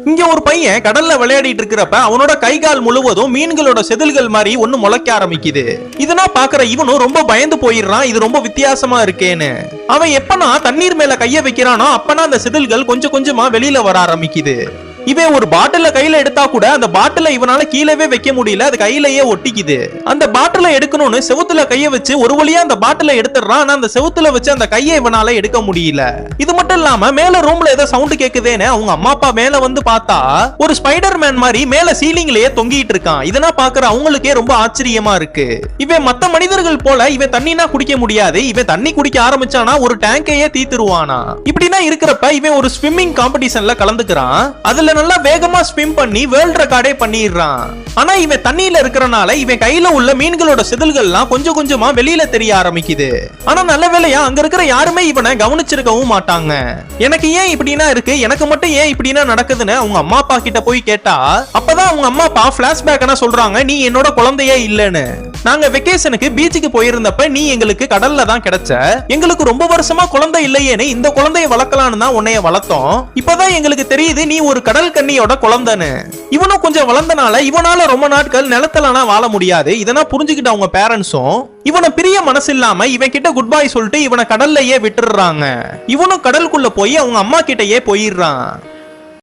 இங்க ஒரு பையன் கடல்ல விளையாடிட்டு இருக்கிறப்ப அவனோட கை கால் முழுவதும் மீன்களோட செதில்கள் மாதிரி ஒண்ணு முளைக்க ஆரம்பிக்குது. இதெல்லாம் பாக்குற இவனும் ரொம்ப பயந்து போயிடுறான். இது ரொம்ப வித்தியாசமா இருக்கேன்னு. அவன் எப்பனா தண்ணீர் மேல கைய வைக்கிறானோ அப்பனா அந்த செதில்கள் கொஞ்சம் கொஞ்சமா வெளியில வர ஆரம்பிக்குது. இவன் ஒரு பாட்டில கையில எடுத்தா கூட அந்த பாட்டில இவனால கீழவே வைக்க முடியல. அது கையிலேயே ஒட்டிக்குது. அந்த பாட்டில எடுக்கணும்னு செவுத்துல கைய வச்சு ஒரு வழியா அந்த பாட்டில எடுத்துறான். ஆனா அந்த செவுத்துல வச்சு அந்த கையை இவனால எடுக்க முடியல. இது மட்டும் இல்லாம மேல ரூம்ல ஏதோ சவுண்ட் கேக்குதேன்னு அவங்க அம்மா அப்பா மேல வந்து பார்த்தா ஒரு ஸ்பைடர் மேன் மாதிரி மேல சீலிங்லயே தொங்கிட்டு இருக்கான். இதனா பாக்குற அவங்களுக்கே ரொம்ப ஆச்சரியமா இருக்கு. இவன் மத்த மனிதர்கள் போல இவன் தண்ணினா குடிக்க முடியாது. இவன் தண்ணி குடிக்க ஆரம்பிச்சானா ஒரு டேங்கையே தீத்துருவானா. இப்படின்னா இருக்கிறப்ப இவன் ஒரு ஸ்விம்மிங் காம்படிஷன்ல கலந்துக்கிறான். அதுல நல்லா வேகமா ஸ்விம் பண்ணி வேர்ல்ட் ரெக்கார்டே பண்ணிடுறான். ஆனா இவன் தண்ணியில இருக்கறனால இவன் கையில உள்ள மீன்களோட செதில்கள்லாம் கொஞ்சம் கொஞ்சமா வெளியில தெரிய ஆரம்பிக்குது. ஆனா நல்ல வேளையா அங்க இருக்கிற யாருமே இவனை கவனிச்சிருக்கவும் மாட்டாங்க. எனக்கு ஏன் இப்படின்னா இருக்கு, எனக்கு மட்டும் ஏன் இப்படின்னா நடக்குதுன்னு அவங்க அம்மா அப்பா கிட்ட போய் கேட்டா அப்பதான் அவங்க அம்மா அப்பா பிளாஷ்பேக் சொல்றாங்க, நீ என்னோட குழந்தையே இல்லன்னு. நாங்க வெக்கேஷனுக்கு பீச்சுக்கு போயிருந்தப்ப நீ எங்களுக்கு கடல்ல தான் கிடைச்ச. எங்களுக்கு ரொம்ப வருஷமா குழந்தை இல்லையேன்னு இந்த குழந்தைய வளர்க்கலான்னு தான் உன்னைய வளர்த்தோம். இப்பதான் எங்களுக்கு தெரியுது நீ ஒரு கடல் கண்ணியோட குழந்தைன்னு. இவனும் கொஞ்சம் வளர்ந்தனால இவனால ரொம்ப நாட்கள் நிலத்தலனா வாழ முடியாது. இதெல்லாம் புரிஞ்சுக்கிட்ட அவங்க பேரண்ட்ஸும் இவனை பிரிய மனசு இல்லாம இவன் கிட்ட குட் பை சொல்லிட்டு இவனை கடல்லையே விட்டுறாங்க. இவனும் கடலுக்குள்ள போய் அவங்க அம்மா கிட்டயே போயிடுறான்.